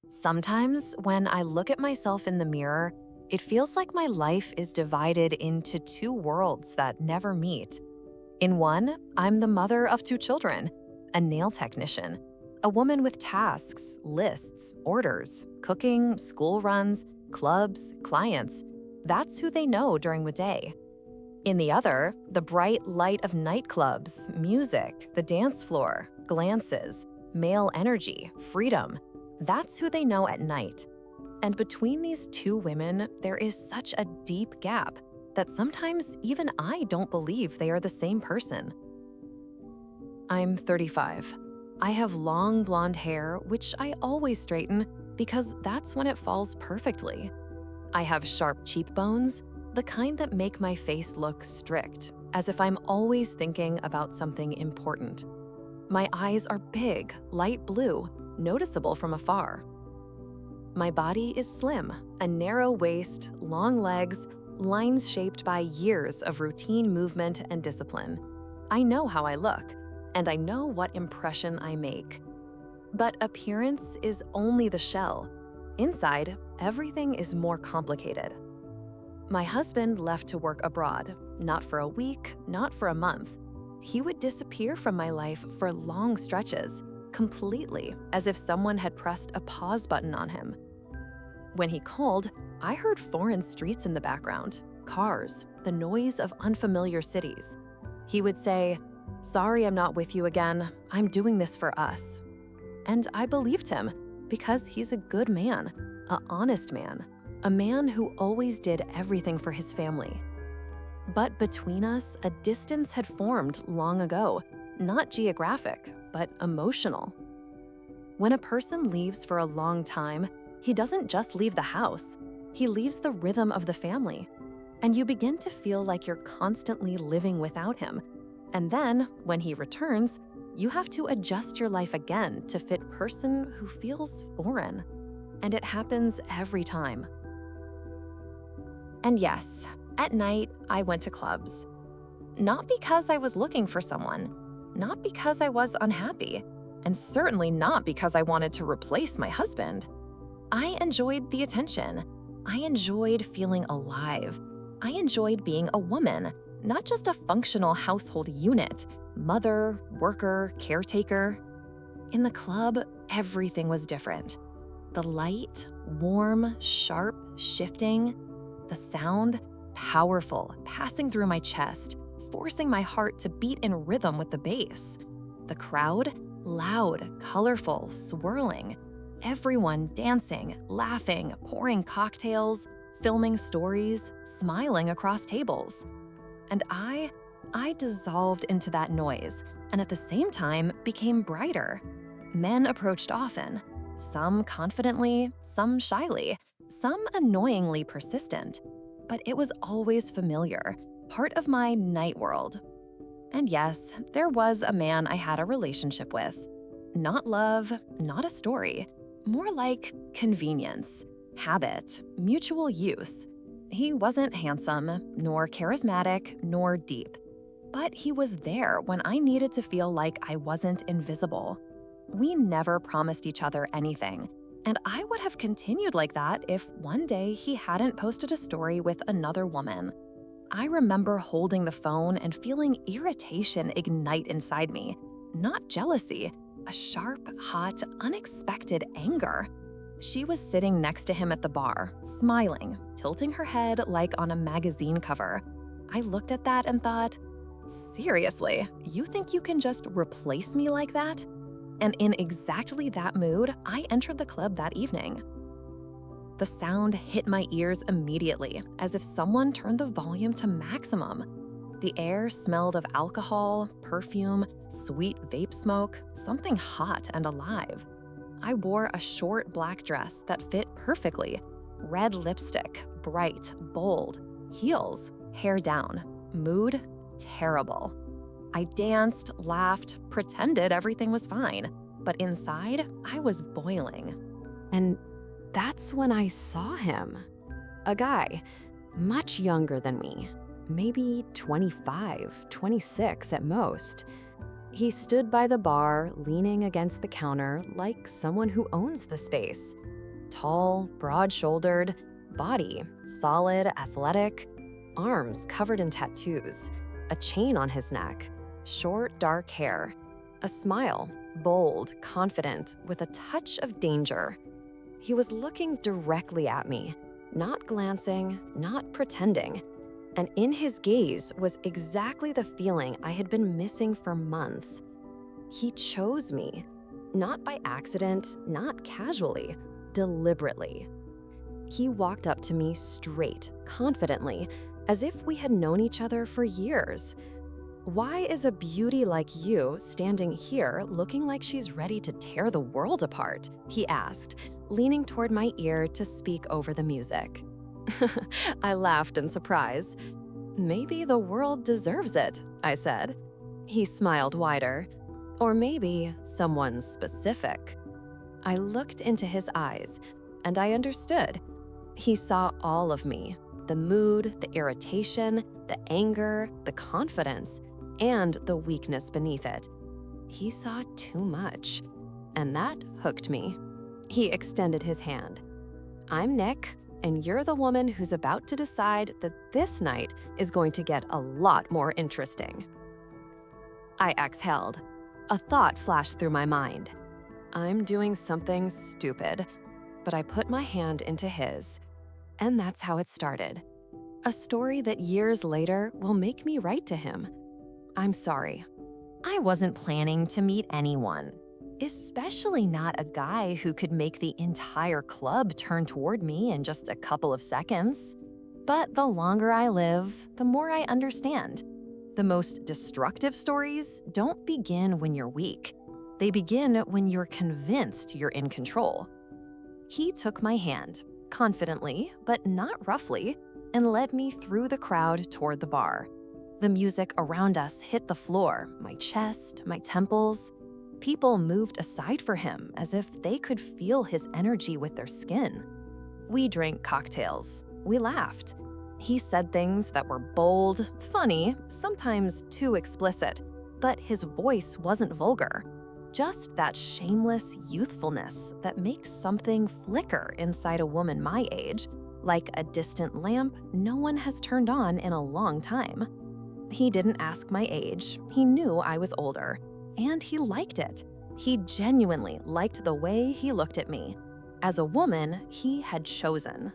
Sometimes, when I look at myself in the mirror, it feels like my life is divided into two worlds that never meet. In one, I'm the mother of two children, a nail technician, a woman with tasks, lists, orders, cooking, school runs, clubs, clients. That's who they know during the day. In the other, the bright light of nightclubs, music, the dance floor, glances, male energy, freedom. That's who they know at night. And between these two women, there is such a deep gap that sometimes even I don't believe they are the same person. I'm 35. I have long blonde hair, which I always straighten because that's when it falls perfectly. I have sharp cheekbones, the kind that make my face look strict, as if I'm always thinking about something important. My eyes are big, light blue, noticeable from afar. My body is slim, a narrow waist, long legs, lines shaped by years of routine movement and discipline. I know how I look, and I know what impression I make. But appearance is only the shell. Inside, everything is more complicated. My husband left to work abroad, not for a week, not for a month. He would disappear from my life for long stretches, completely, as if someone had pressed a pause button on him. When he called, I heard foreign streets in the background, cars, the noise of unfamiliar cities. He would say, "Sorry I'm not with you again. I'm doing this for us." And I believed him because he's a good man, an honest man, a man who always did everything for his family. But between us, a distance had formed long ago, not geographic, but emotional. When a person leaves for a long time, he doesn't just leave the house, he leaves the rhythm of the family. And you begin to feel like you're constantly living without him. And then, when he returns, you have to adjust your life again to fit person who feels foreign. And it happens every time. And yes, at night, I went to clubs. Not because I was looking for someone, not because I was unhappy, and certainly not because I wanted to replace my husband. I enjoyed the attention. I enjoyed feeling alive. I enjoyed being a woman, not just a functional household unit, mother, worker, caretaker. In the club, everything was different. The light, warm, sharp, shifting. The sound, powerful, passing through my chest, forcing my heart to beat in rhythm with the bass. The crowd, loud, colorful, swirling. Everyone dancing, laughing, pouring cocktails, filming stories, smiling across tables. And I dissolved into that noise, and at the same time became brighter. Men approached often, some confidently, some shyly, some annoyingly persistent. But it was always familiar, part of my night world. And yes, there was a man I had a relationship with. Not love, not a story, more like convenience, habit, mutual use. He wasn't handsome, nor charismatic, nor deep. But he was there when I needed to feel like I wasn't invisible. We never promised each other anything, and I would have continued like that if one day he hadn't posted a story with another woman. I remember holding the phone and feeling irritation ignite inside me, not jealousy, a sharp, hot, unexpected anger. She was sitting next to him at the bar, smiling, tilting her head like on a magazine cover. I looked at that and thought, seriously, you think you can just replace me like that? And in exactly that mood, I entered the club that evening. The sound hit my ears immediately, as if someone turned the volume to maximum. The air smelled of alcohol, perfume, sweet vape smoke, something hot and alive. I wore a short black dress that fit perfectly. Red lipstick, bright, bold, heels, hair down, mood terrible. I danced, laughed, pretended everything was fine, but inside, I was boiling. And that's when I saw him. A guy, much younger than me, maybe 25, 26 at most. He stood by the bar, leaning against the counter like someone who owns the space. Tall, broad-shouldered, body solid, athletic, arms covered in tattoos, a chain on his neck, short, dark hair, a smile, bold, confident, with a touch of danger. He was looking directly at me, not glancing, not pretending. And in his gaze was exactly the feeling I had been missing for months. He chose me, not by accident, not casually, deliberately. He walked up to me straight, confidently, as if we had known each other for years. "Why is a beauty like you standing here looking like she's ready to tear the world apart?" he asked, leaning toward my ear to speak over the music. I laughed in surprise. "Maybe the world deserves it," I said. He smiled wider. "Or maybe someone specific." I looked into his eyes, and I understood. He saw all of me, the mood, the irritation, the anger, the confidence, and the weakness beneath it. He saw too much, and that hooked me. He extended his hand. "I'm Nick, and you're the woman who's about to decide that this night is going to get a lot more interesting." I exhaled. A thought flashed through my mind. I'm doing something stupid, but I put my hand into his, and that's how it started. A story that years later will make me write to him. "I'm sorry. I wasn't planning to meet anyone, especially not a guy who could make the entire club turn toward me in just a couple of seconds. But the longer I live, the more I understand. The most destructive stories don't begin when you're weak. They begin when you're convinced you're in control." He took my hand, confidently, but not roughly, and led me through the crowd toward the bar. The music around us hit the floor, my chest, my temples. People moved aside for him as if they could feel his energy with their skin. We drank cocktails. We laughed. He said things that were bold, funny, sometimes too explicit, but his voice wasn't vulgar. Just that shameless youthfulness that makes something flicker inside a woman my age, like a distant lamp no one has turned on in a long time. He didn't ask my age. He knew I was older, and he liked it. He genuinely liked the way he looked at me. As a woman, he had chosen.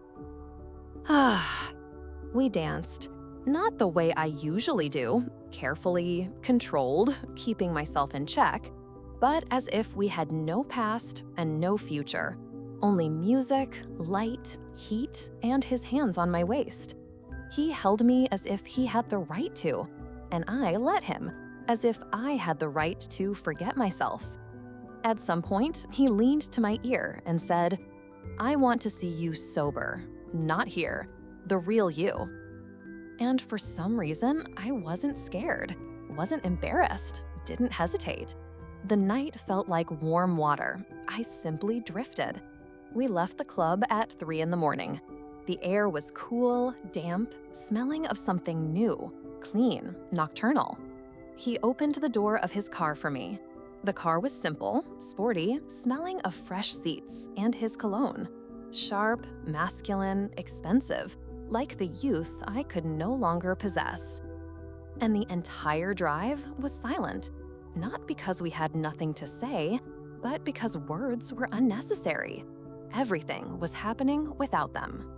We danced. Not the way I usually do, carefully, controlled, keeping myself in check, but as if we had no past and no future. Only music, light, heat, and his hands on my waist. He held me as if he had the right to, and I let him, as if I had the right to forget myself. At some point, he leaned to my ear and said, "I want to see you sober, not here, the real you." And for some reason, I wasn't scared, wasn't embarrassed, didn't hesitate. The night felt like warm water. I simply drifted. We left the club at 3 in the morning. The air was cool, damp, smelling of something new, clean, nocturnal. He opened the door of his car for me. The car was simple, sporty, smelling of fresh seats and his cologne. Sharp, masculine, expensive, like the youth I could no longer possess. And the entire drive was silent, not because we had nothing to say, but because words were unnecessary. Everything was happening without them.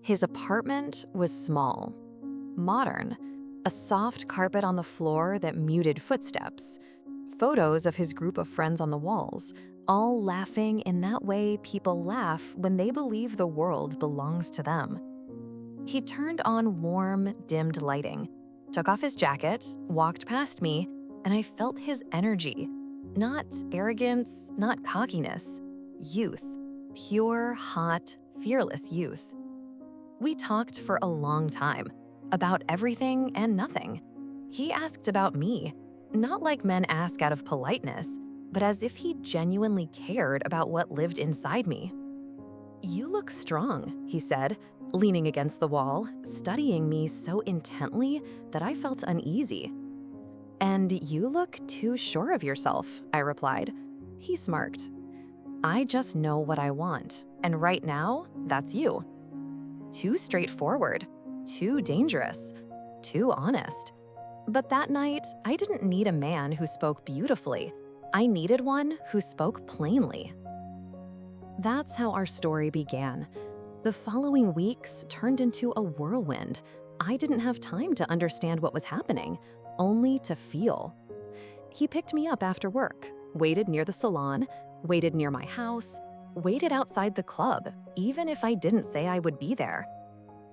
His apartment was small, modern, A soft carpet on the floor that muted footsteps. Photos of his group of friends on the walls, all laughing in that way people laugh when they believe the world belongs to them. He turned on warm, dimmed lighting, took off his jacket, walked past me, and I felt his energy. Not arrogance, not cockiness. Youth. Pure, hot, fearless youth. We talked for a long time, about everything and nothing. He asked about me, not like men ask out of politeness, but as if he genuinely cared about what lived inside me. "You look strong," he said, leaning against the wall, studying me so intently that I felt uneasy. "And you look too sure of yourself," I replied. He smirked. "I just know what I want, and right now, that's you." Too straightforward, too dangerous, too honest. But that night, I didn't need a man who spoke beautifully. I needed one who spoke plainly. That's how our story began. The following weeks turned into a whirlwind. I didn't have time to understand what was happening, only to feel. He picked me up after work, waited near the salon, waited near my house, waited outside the club, even if I didn't say I would be there.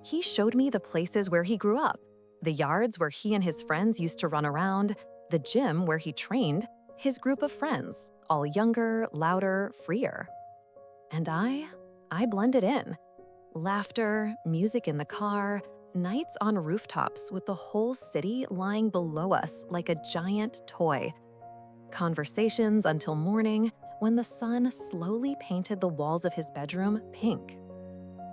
He showed me the places where he grew up, the yards where he and his friends used to run around, the gym where he trained, his group of friends, all younger, louder, freer. And I blended in. Laughter, music in the car, nights on rooftops with the whole city lying below us like a giant toy. Conversations until morning when the sun slowly painted the walls of his bedroom pink.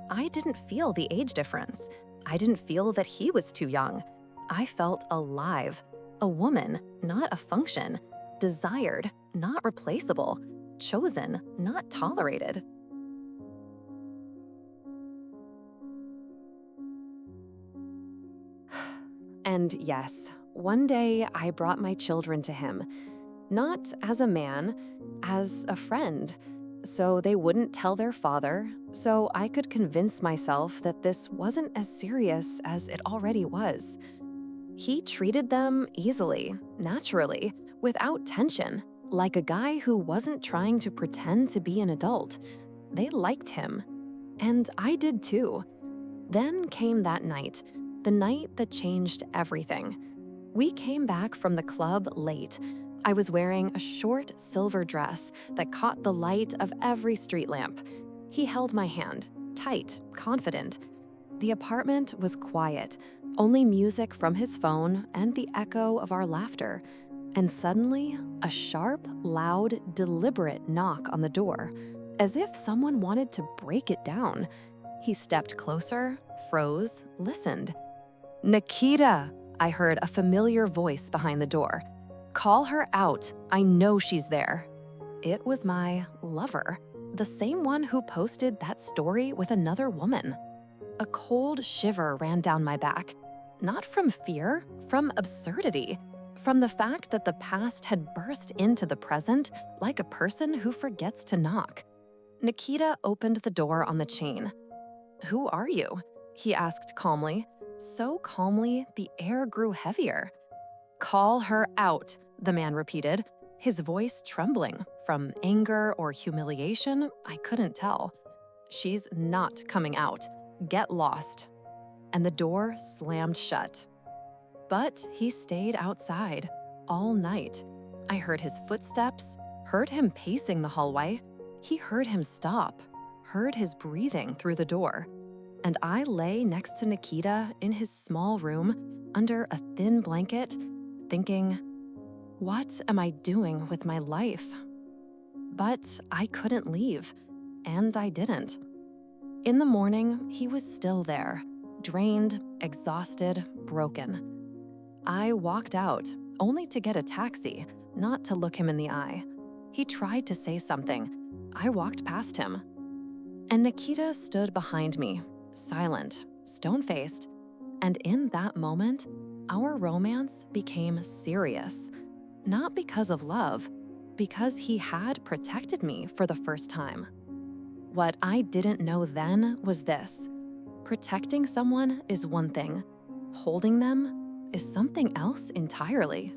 I didn't feel the age difference. I didn't feel that he was too young. I felt alive. A woman, not a function. Desired, not replaceable. Chosen, not tolerated. And yes, one day I brought my children to him. Not as a man, as a friend. So they wouldn't tell their father, so I could convince myself that this wasn't as serious as it already was. He treated them easily, naturally, without tension, like a guy who wasn't trying to pretend to be an adult. They liked him. And I did too. Then came that night, the night that changed everything. We came back from the club late. I was wearing a short silver dress that caught the light of every street lamp. He held my hand, tight, confident. The apartment was quiet, only music from his phone and the echo of our laughter. And suddenly, a sharp, loud, deliberate knock on the door, as if someone wanted to break it down. He stepped closer, froze, listened. "Nikita!" I heard a familiar voice behind the door. "Call her out. I know she's there." It was my lover, the same one who posted that story with another woman. A cold shiver ran down my back, not from fear, from absurdity, from the fact that the past had burst into the present like a person who forgets to knock. Nikita opened the door on the chain. "Who are you?" he asked calmly, so calmly the air grew heavier. "Call her out," the man repeated, his voice trembling from anger or humiliation, I couldn't tell. "She's not coming out. Get lost." And the door slammed shut. But he stayed outside all night. I heard his footsteps, heard him pacing the hallway. He heard him stop, heard his breathing through the door. And I lay next to Nikita in his small room under a thin blanket, thinking, what am I doing with my life? But I couldn't leave, and I didn't. In the morning, he was still there, drained, exhausted, broken. I walked out, only to get a taxi, not to look him in the eye. He tried to say something. I walked past him. And Nikita stood behind me, silent, stone-faced. And in that moment, our romance became serious. Not because of love, because he had protected me for the first time. What I didn't know then was this: protecting someone is one thing, holding them, is something else entirely.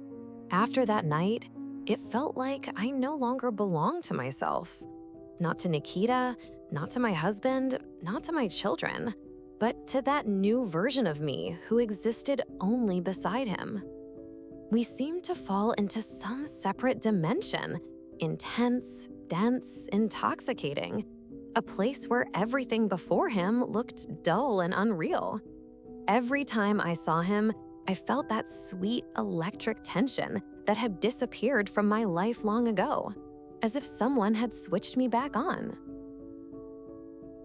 After that night, it felt like I no longer belonged to myself. Not to Nikita, not to my husband, not to my children, but to that new version of me who existed only beside him. We seemed to fall into some separate dimension, intense, dense, intoxicating, a place where everything before him looked dull and unreal. Every time I saw him, I felt that sweet electric tension that had disappeared from my life long ago, as if someone had switched me back on.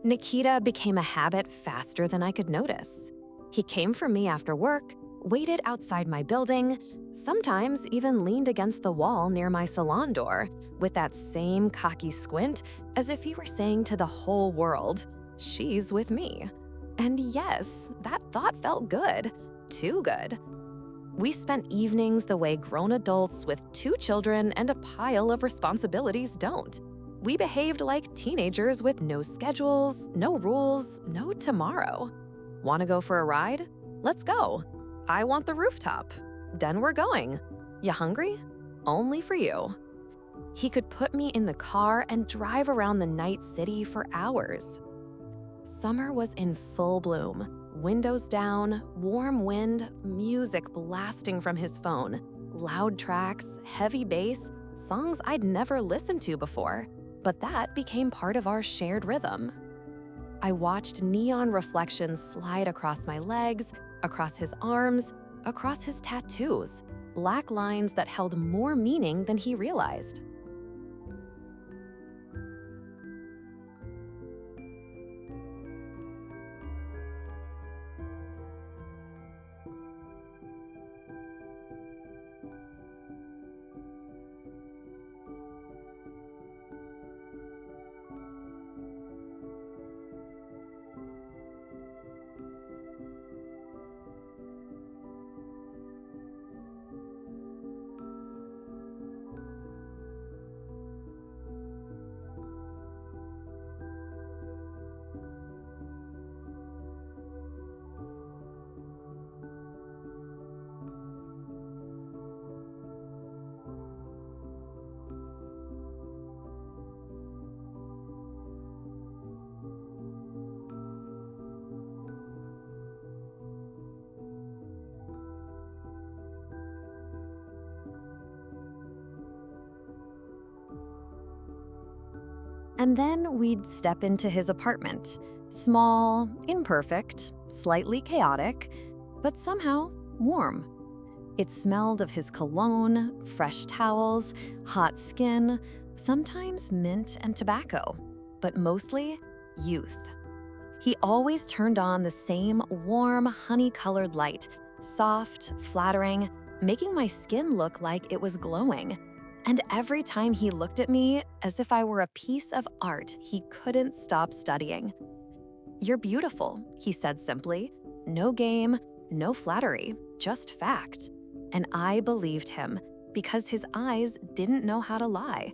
Nikita became a habit faster than I could notice. He came for me after work, waited outside my building, sometimes even leaned against the wall near my salon door with that same cocky squint as if he were saying to the whole world, "She's with me." And yes, that thought felt good, too good. We spent evenings the way grown adults with 2 children and a pile of responsibilities don't. We behaved like teenagers with no schedules, no rules, no tomorrow. Want to go for a ride? Let's go. I want the rooftop. Then we're going. You hungry? Only for you. He could put me in the car and drive around the night city for hours. Summer was in full bloom. Windows down, warm wind, music blasting from his phone, loud tracks, heavy bass, songs I'd never listened to before, but that became part of our shared rhythm. I watched neon reflections slide across my legs, across his arms, across his tattoos, black lines that held more meaning than he realized. And then we'd step into his apartment. Small, imperfect, slightly chaotic, but somehow warm. It smelled of his cologne, fresh towels, hot skin, sometimes mint and tobacco, but mostly youth. He always turned on the same warm, honey-colored light, soft, flattering, making my skin look like it was glowing. And every time he looked at me, as if I were a piece of art he couldn't stop studying. "You're beautiful," he said simply. No game, no flattery, just fact. And I believed him, because his eyes didn't know how to lie.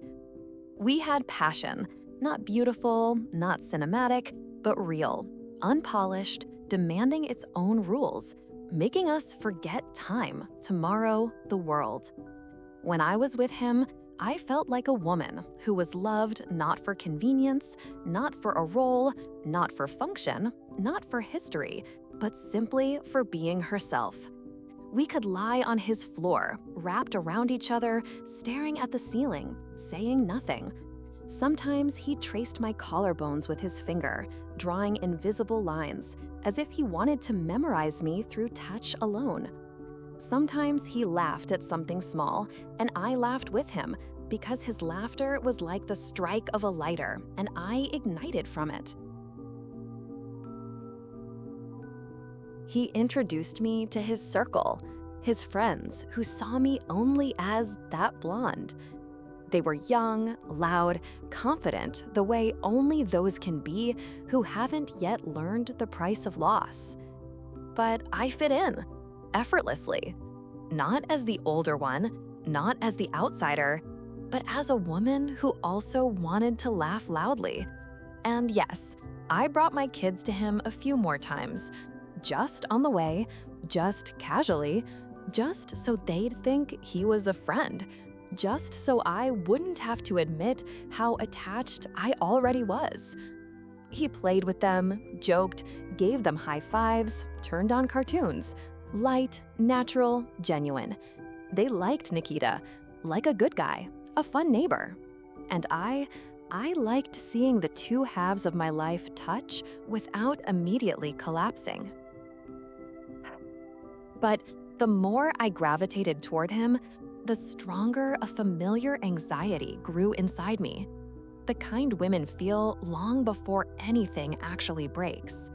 We had passion, not beautiful, not cinematic, but real, unpolished, demanding its own rules, making us forget time, tomorrow, the world. When I was with him, I felt like a woman who was loved not for convenience, not for a role, not for function, not for history, but simply for being herself. We could lie on his floor, wrapped around each other, staring at the ceiling, saying nothing. Sometimes he traced my collarbones with his finger, drawing invisible lines, as if he wanted to memorize me through touch alone. Sometimes he laughed at something small, and I laughed with him, because his laughter was like the strike of a lighter, and I ignited from it. He introduced me to his circle, his friends who saw me only as that blonde. They were young, loud, confident, the way only those can be who haven't yet learned the price of loss. But I fit in, effortlessly. Not as the older one, not as the outsider, but as a woman who also wanted to laugh loudly. And yes, I brought my kids to him a few more times, just on the way, just casually, just so they'd think he was a friend, just so I wouldn't have to admit how attached I already was. He played with them, joked, gave them high fives, turned on cartoons. Light, natural, genuine. They liked Nikita, like a good guy, a fun neighbor. And I liked seeing the two halves of my life touch without immediately collapsing. But the more I gravitated toward him, the stronger a familiar anxiety grew inside me. The kind women feel long before anything actually breaks.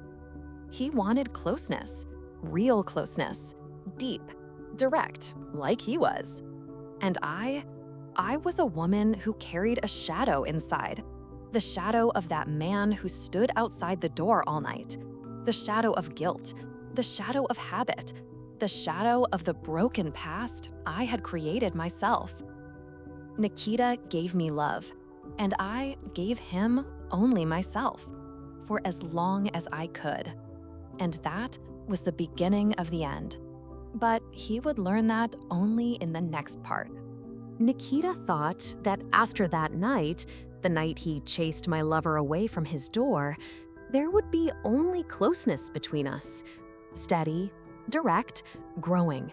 He wanted closeness, real closeness, deep, direct, like he was. And I was a woman who carried a shadow inside. The shadow of that man who stood outside the door all night. The shadow of guilt. The shadow of habit. The shadow of the broken past I had created myself. Nikita gave me love, and I gave him only myself, for as long as I could. And that was the beginning of the end. But he would learn that only in the next part. Nikita thought that after that night, the night he chased my lover away from his door, there would be only closeness between us. Steady, direct, growing.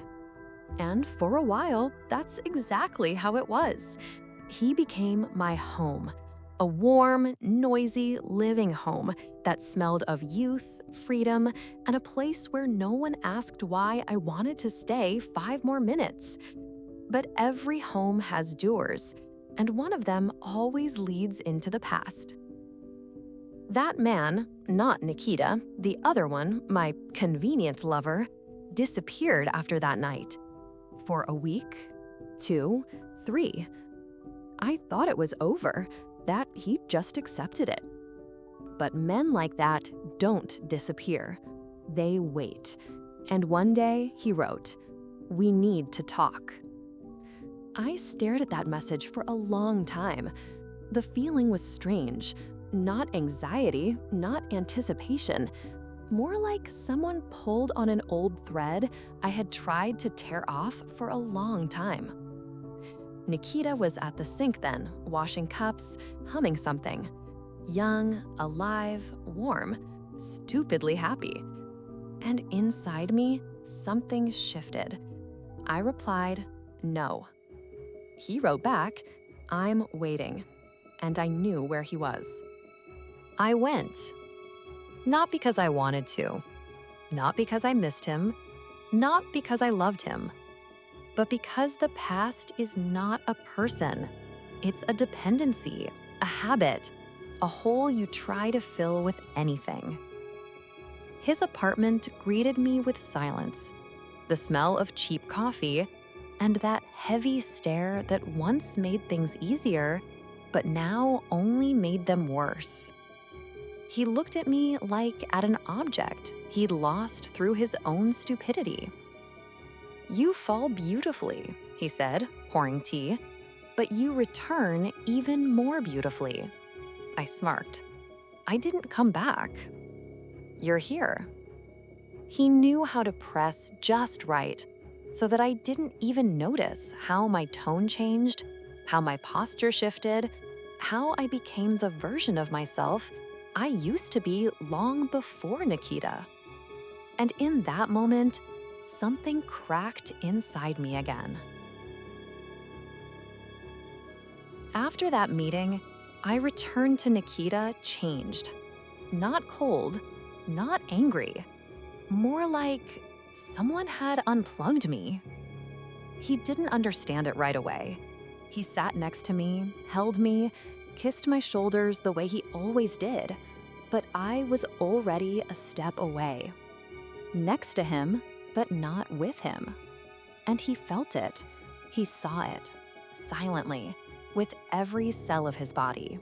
And for a while, that's exactly how it was. He became my home, a warm, noisy, living home that smelled of youth, freedom, and a place where no one asked why I wanted to stay 5 more minutes. But every home has doors, and one of them always leads into the past. That man, not Nikita, the other one, my convenient lover, disappeared after that night. For a week, 2, 3. I thought it was over, that he just accepted it. But men like that don't disappear. They wait. And one day he wrote, "We need to talk." I stared at that message for a long time. The feeling was strange. Not anxiety, not anticipation. More like someone pulled on an old thread I had tried to tear off for a long time. Nikita was at the sink then, washing cups, humming something. Young, alive, warm, stupidly happy. And inside me, something shifted. I replied, "No." He wrote back, "I'm waiting." And I knew where he was. I went. Not because I wanted to. Not because I missed him. Not because I loved him. But because the past is not a person. It's a dependency, a habit, a hole you try to fill with anything. His apartment greeted me with silence, the smell of cheap coffee, and that heavy stare that once made things easier, but now only made them worse. He looked at me like at an object he'd lost through his own stupidity. "You fall beautifully," he said, pouring tea, "but you return even more beautifully." I smirked. "I didn't come back." "You're here." He knew how to press just right, so that I didn't even notice how my tone changed, how my posture shifted, how I became the version of myself I used to be long before Nikita. And in that moment, something cracked inside me again. After that meeting, I returned to Nikita changed. Not cold, not angry. More like someone had unplugged me. He didn't understand it right away. He sat next to me, held me, kissed my shoulders the way he always did, but I was already a step away. Next to him, but not with him. And he felt it. He saw it, silently, with every cell of his body.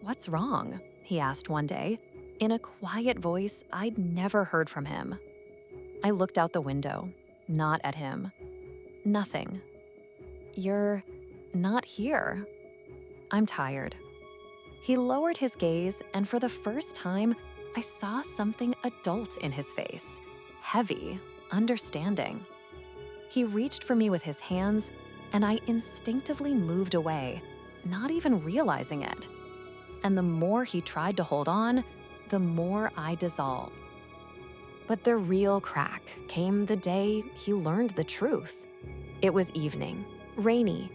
"What's wrong?" he asked one day, in a quiet voice I'd never heard from him. I looked out the window, not at him. Nothing. "You're not here." "I'm tired." He lowered his gaze, and for the first time, I saw something adult in his face. Heavy, understanding. He reached for me with his hands, and I instinctively moved away, not even realizing it. And the more he tried to hold on, the more I dissolved. But the real crack came the day he learned the truth. It was evening, rainy.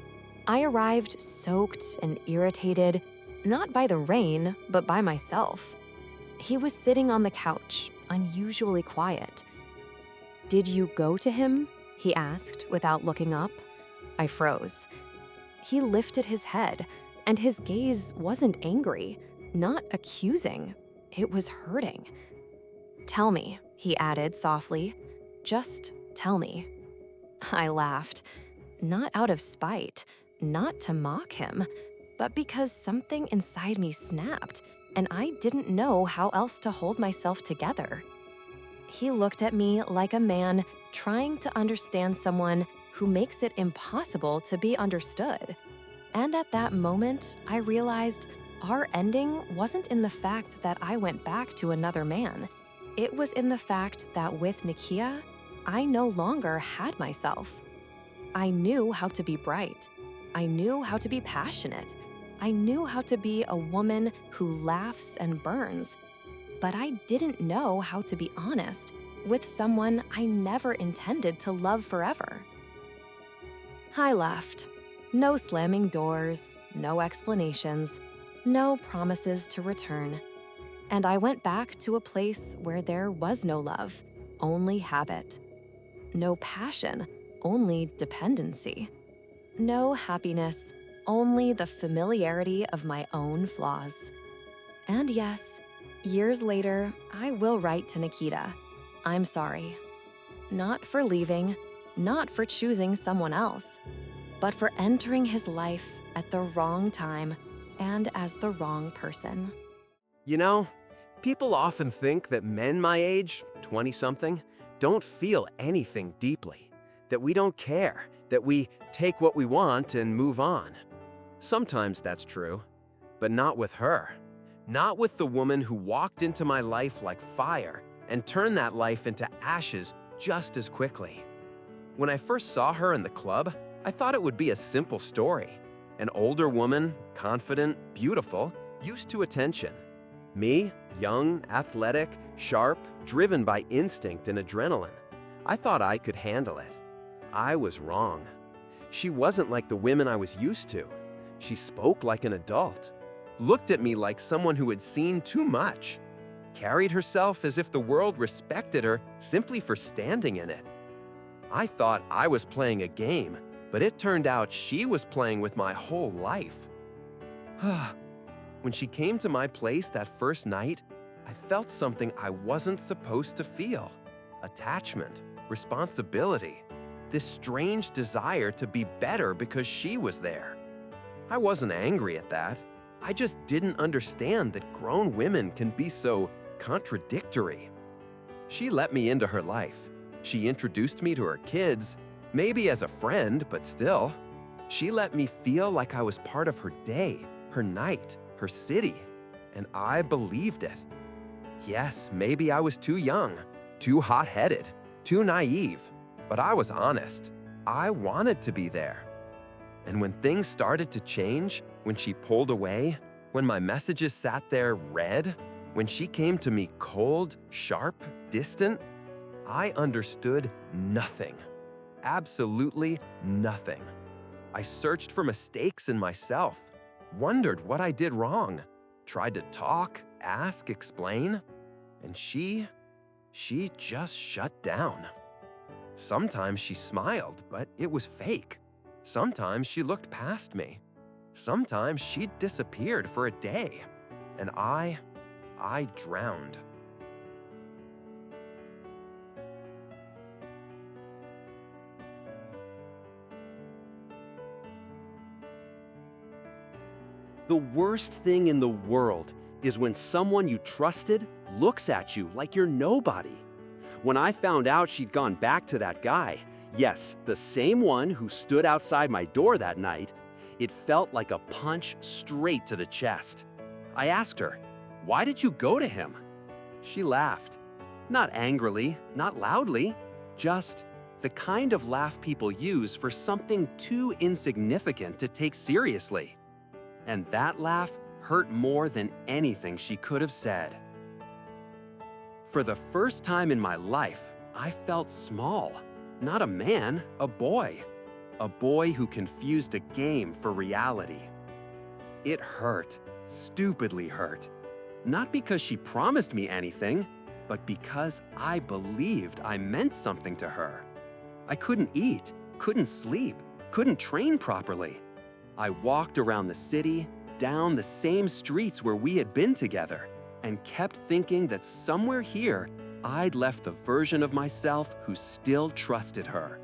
I arrived soaked and irritated, not by the rain, but by myself. He was sitting on the couch, unusually quiet. "Did you go to him?" he asked without looking up. I froze. He lifted his head, and his gaze wasn't angry, not accusing. It was hurting. "Tell me," he added softly. "Just tell me." I laughed, not out of spite, not to mock him, but because something inside me snapped, and I didn't know how else to hold myself together. He looked at me like a man trying to understand someone who makes it impossible to be understood. And at that moment, I realized our ending wasn't in the fact that I went back to another man. It was in the fact that with Nakia, I no longer had myself. I knew how to be bright. I knew how to be passionate. I knew how to be a woman who laughs and burns. But I didn't know how to be honest with someone I never intended to love forever. I left. No slamming doors, no explanations, no promises to return. And I went back to a place where there was no love, only habit. No passion, only dependency. No happiness, only the familiarity of my own flaws. And yes, years later, I will write to Nikita, "I'm sorry." Not for leaving, not for choosing someone else, but for entering his life at the wrong time and as the wrong person. You know, people often think that men my age, 20-something, don't feel anything deeply, that we don't care, that we take what we want and move on. Sometimes that's true, but not with her. Not with the woman who walked into my life like fire and turned that life into ashes just as quickly. When I first saw her in the club, I thought it would be a simple story. An older woman, confident, beautiful, used to attention. Me, young, athletic, sharp, driven by instinct and adrenaline. I thought I could handle it. I was wrong. She wasn't like the women I was used to. She spoke like an adult, looked at me like someone who had seen too much, carried herself as if the world respected her simply for standing in it. I thought I was playing a game, but it turned out she was playing with my whole life. When she came to my place that first night, I felt something I wasn't supposed to feel. Attachment, responsibility, this strange desire to be better because she was there. I wasn't angry at that. I just didn't understand that grown women can be so contradictory. She let me into her life. She introduced me to her kids, maybe as a friend, but still. She let me feel like I was part of her day, her night, her city, and I believed it. Yes, maybe I was too young, too hot-headed, too naive, but I was honest. I wanted to be there. And when things started to change, when she pulled away, when my messages sat there read, when she came to me cold, sharp, distant, I understood nothing. Absolutely nothing. I searched for mistakes in myself, wondered what I did wrong, tried to talk, ask, explain, and she just shut down. Sometimes she smiled, but it was fake. Sometimes she looked past me. Sometimes she disappeared for a day, and I drowned. The worst thing in the world is when someone you trusted looks at you like you're nobody. When I found out she'd gone back to that guy, yes, the same one who stood outside my door that night, it felt like a punch straight to the chest. I asked her, "Why did you go to him?" She laughed. Not angrily, not loudly, just The kind of laugh people use for something too insignificant to take seriously. And that laugh hurt more than anything she could have said. For the first time in my life, I felt small. Not a man, a boy. A boy who confused a game for reality. It hurt, stupidly hurt. Not because she promised me anything, but because I believed I meant something to her. I couldn't eat, couldn't sleep, couldn't train properly. I walked around the city, down the same streets where we had been together, and kept thinking that somewhere here, I'd left the version of myself who still trusted her.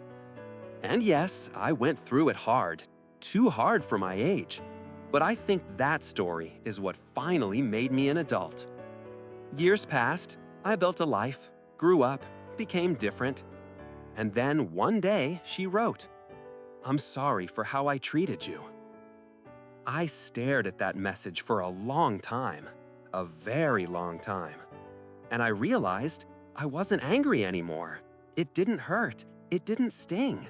And yes, I went through it hard, too hard for my age. But I think that story is what finally made me an adult. Years passed, I built a life, grew up, became different. And then one day she wrote, "I'm sorry for how I treated you." I stared at that message for a long time, a very long time. And I realized I wasn't angry anymore. It didn't hurt, it didn't sting.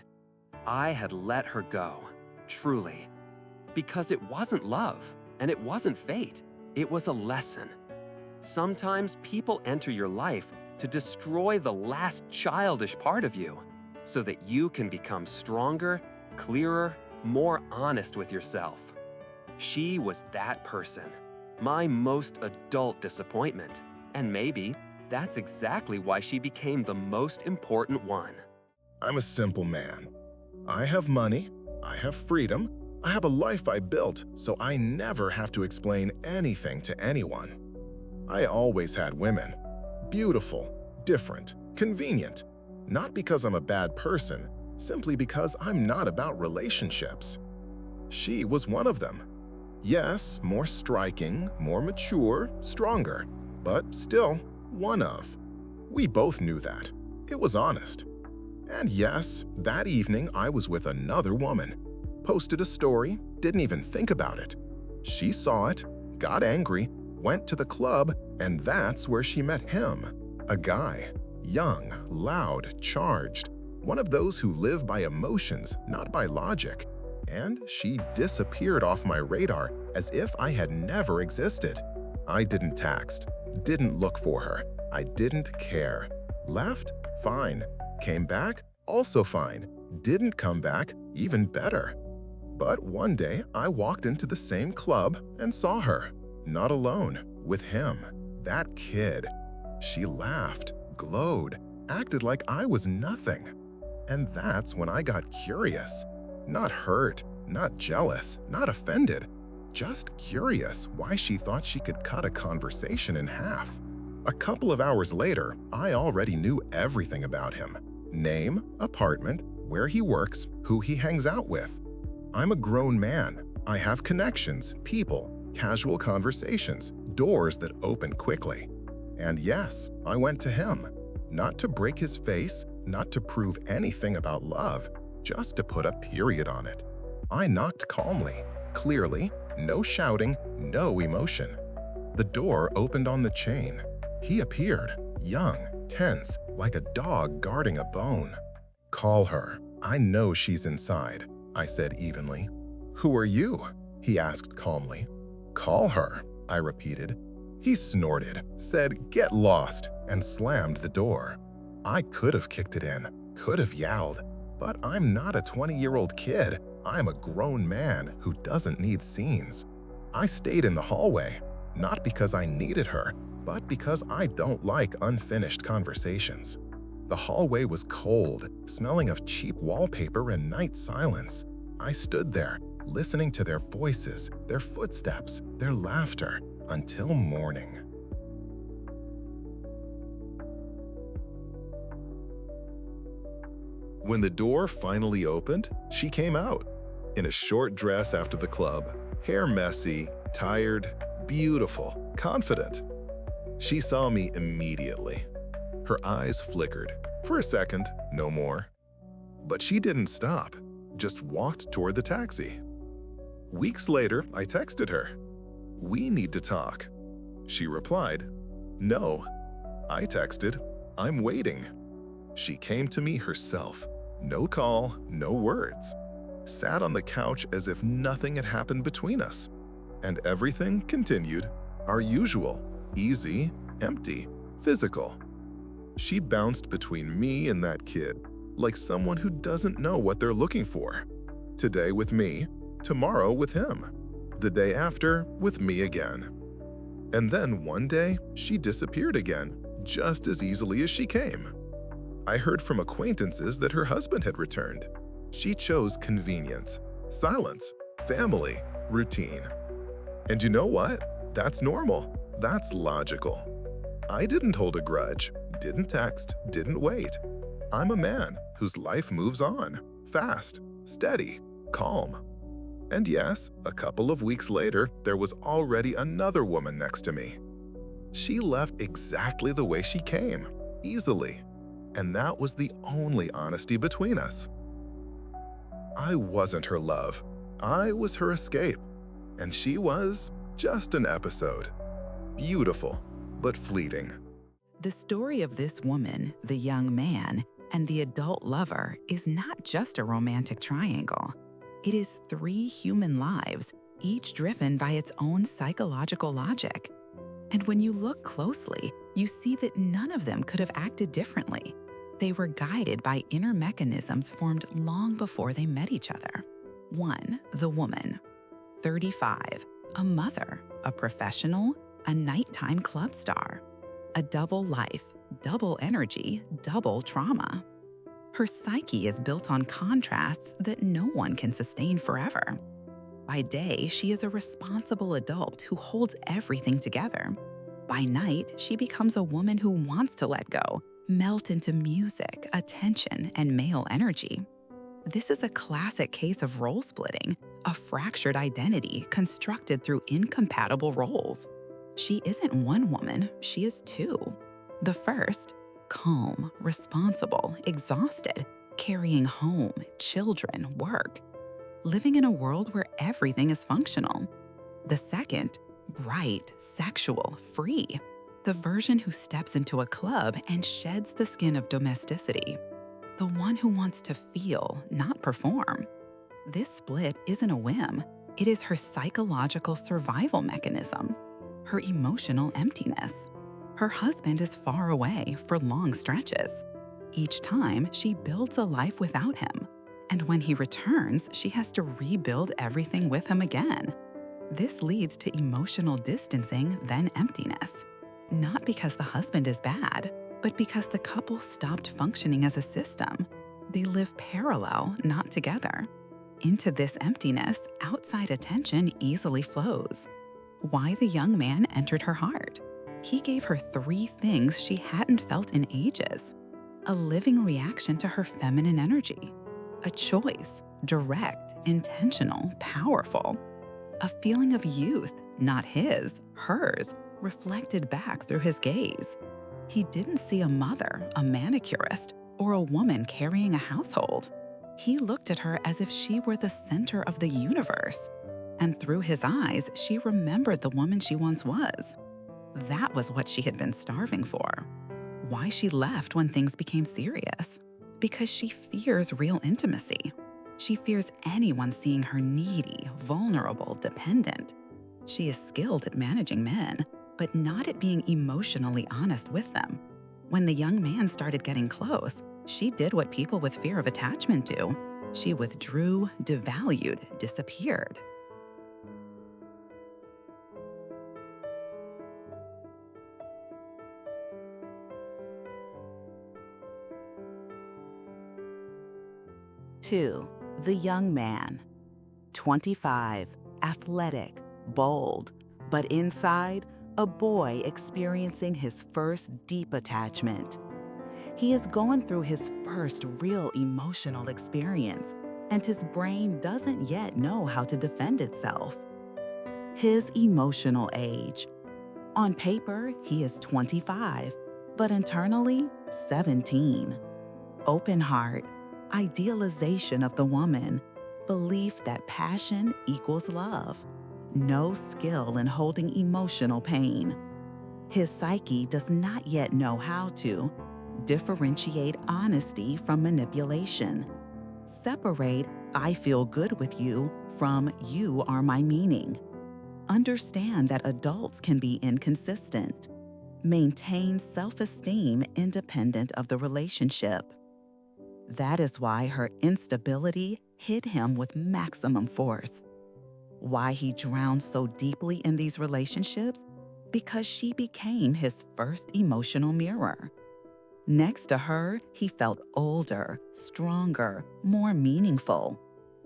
I had let her go, truly. Because it wasn't love, and it wasn't fate, it was a lesson. Sometimes people enter your life to destroy the last childish part of you, so that you can become stronger, clearer, more honest with yourself. She was that person, my most adult disappointment, and maybe that's exactly why she became the most important one. I'm a simple man. I have money, I have freedom, I have a life I built, so I never have to explain anything to anyone. I always had women. Beautiful, different, convenient. Not because I'm a bad person, simply because I'm not about relationships. She was one of them. Yes, more striking, more mature, stronger, but still one of. We both knew that. It was honest. And yes, that evening I was with another woman. Posted a story, didn't even think about it. She saw it, got angry, went to the club, and that's where she met him. A guy, young, loud, charged, one of those who live by emotions, not by logic. And she disappeared off my radar as if I had never existed. I didn't text, didn't look for her, I didn't care. Left? Fine. Came back? Also fine. Didn't come back? Even better. But one day, I walked into the same club and saw her. Not alone, with him. That kid. She laughed, glowed, acted like I was nothing. And that's when I got curious. Not hurt, not jealous, not offended. Just curious why she thought she could cut a conversation in half. A couple of hours later, I already knew everything about him. Name, apartment, where he works, who he hangs out with. I'm a grown man. I have connections, people, casual conversations, doors that open quickly. And yes, I went to him. Not to break his face, not to prove anything about love, just to put a period on it. I knocked calmly, clearly, no shouting, no emotion. The door opened on the chain. He appeared, young, tense, like a dog guarding a bone. "Call her. I know she's inside," I said evenly. "Who are you?" he asked calmly. "Call her," I repeated. He snorted, said, "Get lost," and slammed the door. I could have kicked it in, could have yelled, but I'm not a 20-year-old kid. I'm a grown man who doesn't need scenes. I stayed in the hallway, not because I needed her, but because I don't like unfinished conversations. The hallway was cold, smelling of cheap wallpaper and night silence. I stood there, listening to their voices, their footsteps, their laughter, until morning. When the door finally opened, she came out. In a short dress after the club, hair messy, tired, beautiful, confident. She saw me immediately. Her eyes flickered. For a second, no more. But she didn't stop, just walked toward the taxi. Weeks later, I texted her. "We need to talk." She replied, "No." I texted, "I'm waiting." She came to me herself, No call, no words. Sat on the couch as if nothing had happened between us. And everything continued. Our usual, easy, empty, physical. She bounced between me and that kid, like someone who doesn't know what they're looking for. Today with me, tomorrow with him. The day after, with me again. And then one day, she disappeared again, just as easily as she came. I heard from acquaintances that her husband had returned. She chose convenience, silence, family, routine. And you know what? That's normal. That's logical. I didn't hold a grudge, didn't text, didn't wait. I'm a man whose life moves on, fast, steady, calm. And yes, a couple of weeks later, there was already another woman next to me. She left exactly the way she came, easily. And that was the only honesty between us. I wasn't her love. I was her escape. And she was just an episode. Beautiful, but fleeting. The story of this woman, the young man, and the adult lover is not just a romantic triangle. It is 3 human lives, each driven by its own psychological logic. And when you look closely, you see that none of them could have acted differently. They were guided by inner mechanisms formed long before they met each other. 1. The woman. 35. A mother, a professional, a nighttime club star. A double life, double energy, double trauma. Her psyche is built on contrasts that no one can sustain forever. By day, she is a responsible adult who holds everything together. By night, she becomes a woman who wants to let go, melt into music, attention, and male energy. This is a classic case of role splitting, a fractured identity constructed through incompatible roles. She isn't one woman, she is 2. The first, calm, responsible, exhausted, carrying home, children, work, living in a world where everything is functional. The second, bright, sexual, free, the version who steps into a club and sheds the skin of domesticity, the one who wants to feel, not perform. This split isn't a whim, it is her psychological survival mechanism, her emotional emptiness. Her husband is far away for long stretches. Each time, she builds a life without him. And when he returns, she has to rebuild everything with him again. This leads to emotional distancing, then emptiness. Not because the husband is bad, but because the couple stopped functioning as a system. They live parallel, not together. Into this emptiness, outside attention easily flows. Why the young man entered her heart? He gave her 3 things she hadn't felt in ages. A living reaction to her feminine energy. A choice, direct, intentional, powerful. A feeling of youth, not his, hers, reflected back through his gaze. He didn't see a mother, a manicurist, or a woman carrying a household. He looked at her as if she were the center of the universe. And through his eyes, she remembered the woman she once was. That was what she had been starving for. Why she left when things became serious? Because she fears real intimacy. She fears anyone seeing her needy, vulnerable, dependent. She is skilled at managing men, but not at being emotionally honest with them. When the young man started getting close, she did what people with fear of attachment do. She withdrew, devalued, disappeared. Two, the young man. 25, athletic, bold, but inside, a boy experiencing his first deep attachment. He is going through his first real emotional experience, and his brain doesn't yet know how to defend itself. His emotional age. On paper, he is 25, but internally, 17. Open heart, idealization of the woman, belief that passion equals love, no skill in holding emotional pain. His psyche does not yet know how to, Differentiate honesty from manipulation. Separate "I feel good with you" from "you are my meaning." Understand that adults can be inconsistent. Maintain self-esteem independent of the relationship. That is why her instability hit him with maximum force. Why he drowned so deeply in these relationships? Because she became his first emotional mirror. Next to her, he felt older, stronger, more meaningful.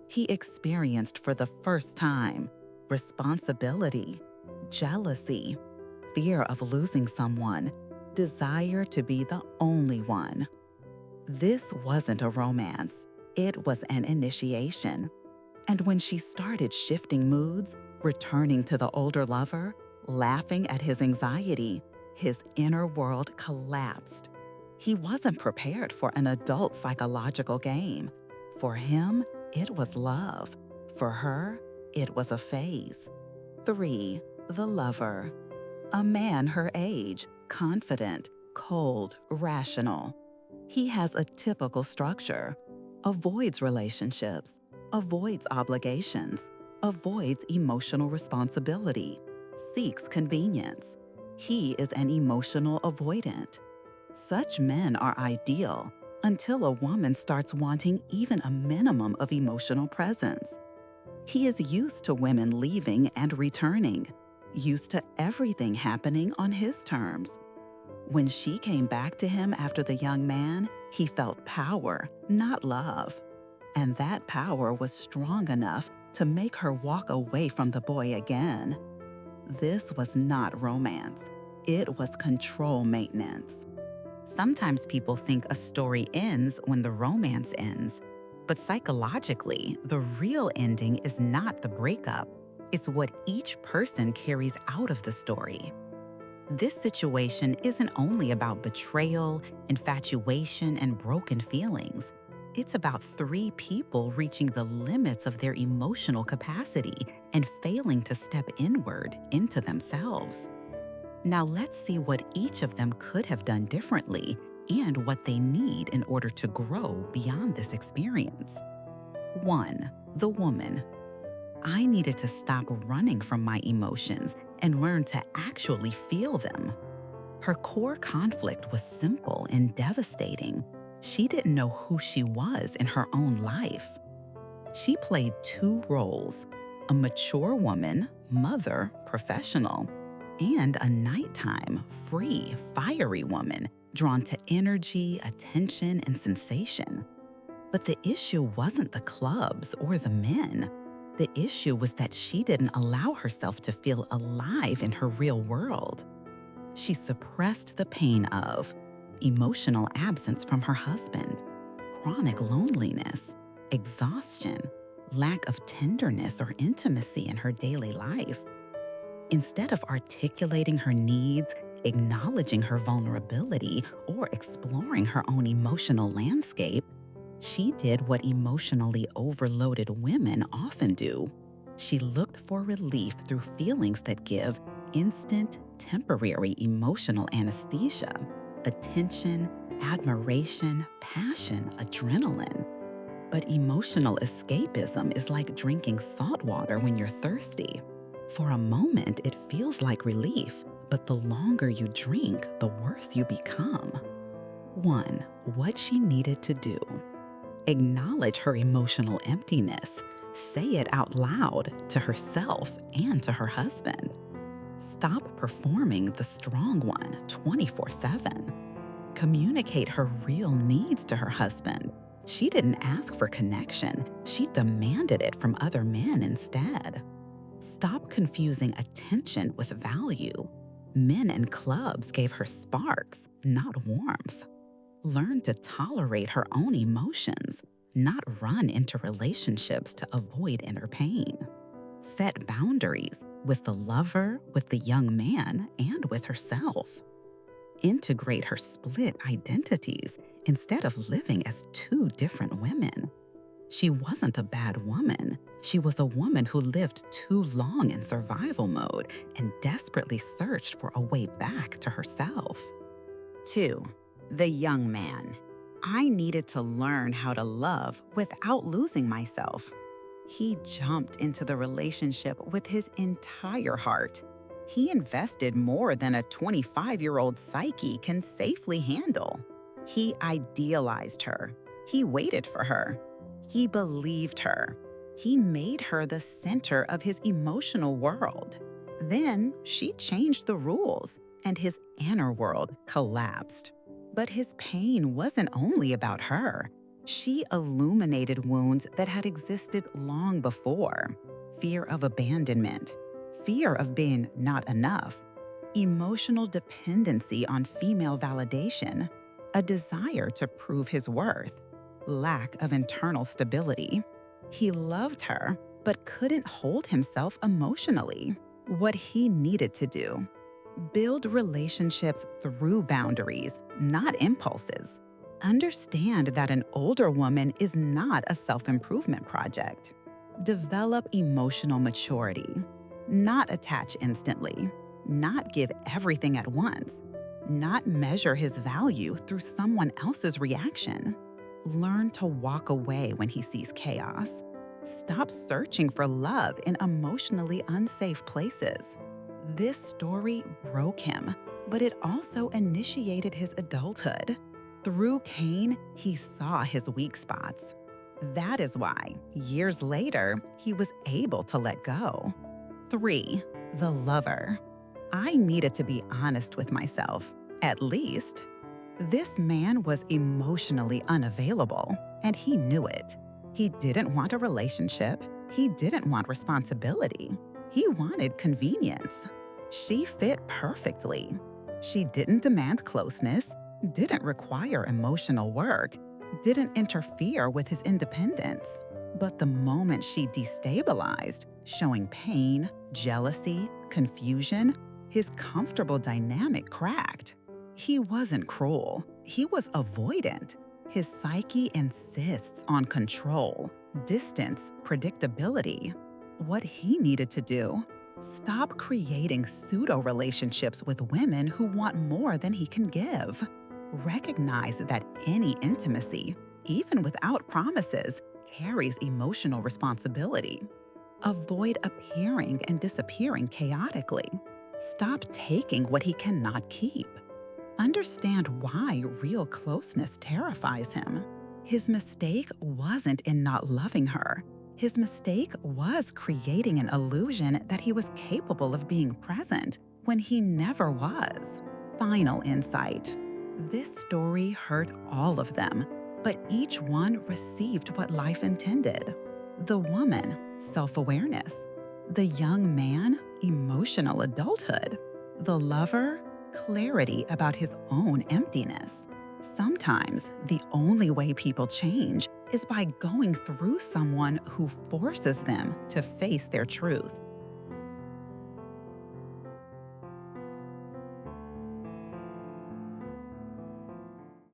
He experienced for the first time responsibility, jealousy, fear of losing someone, desire to be the only one. This wasn't a romance. It was an initiation. And when she started shifting moods, returning to the older lover, laughing at his anxiety, his inner world collapsed. He wasn't prepared for an adult psychological game. For him, it was love. For her, it was a phase. 3. The lover. A man her age, confident, cold, rational. He has a typical structure. Avoids relationships, avoids obligations, avoids emotional responsibility, seeks convenience. He is an emotional avoidant. Such men are ideal until a woman starts wanting even a minimum of emotional presence. He is used to women leaving and returning, used to everything happening on his terms. When she came back to him after the young man, he felt power, not love. And that power was strong enough to make her walk away from the boy again. This was not romance. It was control maintenance. Sometimes people think a story ends when the romance ends. But psychologically, the real ending is not the breakup. It's what each person carries out of the story. This situation isn't only about betrayal, infatuation, and broken feelings. It's about 3 people reaching the limits of their emotional capacity and failing to step inward into themselves. Now let's see what each of them could have done differently and what they need in order to grow beyond this experience. 1. The woman. I needed to stop running from my emotions and learn to actually feel them. Her core conflict was simple and devastating. She didn't know who she was in her own life. She played 2 roles: a mature woman, mother, professional, and a nighttime, free, fiery woman drawn to energy, attention, and sensation. But the issue wasn't the clubs or the men. The issue was that she didn't allow herself to feel alive in her real world. She suppressed the pain of emotional absence from her husband, chronic loneliness, exhaustion, lack of tenderness or intimacy in her daily life. Instead of articulating her needs, acknowledging her vulnerability, or exploring her own emotional landscape, she did what emotionally overloaded women often do. She looked for relief through feelings that give instant, temporary emotional anesthesia, attention, admiration, passion, adrenaline. But emotional escapism is like drinking salt water when you're thirsty. For a moment, it feels like relief, but the longer you drink, the worse you become. 1. What she needed to do. Acknowledge her emotional emptiness. Say it out loud to herself and to her husband. Stop performing the strong one 24/7. Communicate her real needs to her husband. She didn't ask for connection. She demanded it from other men instead. Stop confusing attention with value. Men and clubs gave her sparks, not warmth. Learn to tolerate her own emotions, not run into relationships to avoid inner pain. Set boundaries with the lover, with the young man, and with herself. Integrate her split identities instead of living as 2 different women. She wasn't a bad woman. She was a woman who lived too long in survival mode and desperately searched for a way back to herself. 2. The young man. I needed to learn how to love without losing myself. He jumped into the relationship with his entire heart. He invested more than a 25-year-old psyche can safely handle. He idealized her. He waited for her. He believed her. He made her the center of his emotional world. Then she changed the rules, and his inner world collapsed. But his pain wasn't only about her. She illuminated wounds that had existed long before: fear of abandonment, fear of being not enough, emotional dependency on female validation, a desire to prove his worth, lack of internal stability. He loved her, but couldn't hold himself emotionally. What he needed to do: build relationships through boundaries, not impulses. Understand that an older woman is not a self-improvement project. Develop emotional maturity. Not attach instantly. Not give everything at once. Not measure his value through someone else's reaction. Learn to walk away when he sees chaos. Stop searching for love in emotionally unsafe places. This story broke him, but it also initiated his adulthood. Through Cain, he saw his weak spots. That is why, years later, he was able to let go. 3. The lover. I needed to be honest with myself, at least. This man was emotionally unavailable, and he knew it. He didn't want a relationship. He didn't want responsibility. He wanted convenience. She fit perfectly. She didn't demand closeness, didn't require emotional work, didn't interfere with his independence. But the moment she destabilized, showing pain, jealousy, confusion, his comfortable dynamic cracked. He wasn't cruel. He was avoidant. His psyche insists on control, distance, predictability. What he needed to do: stop creating pseudo-relationships with women who want more than he can give. Recognize that any intimacy, even without promises, carries emotional responsibility. Avoid appearing and disappearing chaotically. Stop taking what he cannot keep. Understand why real closeness terrifies him. His mistake wasn't in not loving her. His mistake was creating an illusion that he was capable of being present when he never was. Final insight. This story hurt all of them, but each one received what life intended. The woman, self-awareness. The young man, emotional adulthood. The lover, clarity about his own emptiness. Sometimes the only way people change is by going through someone who forces them to face their truth.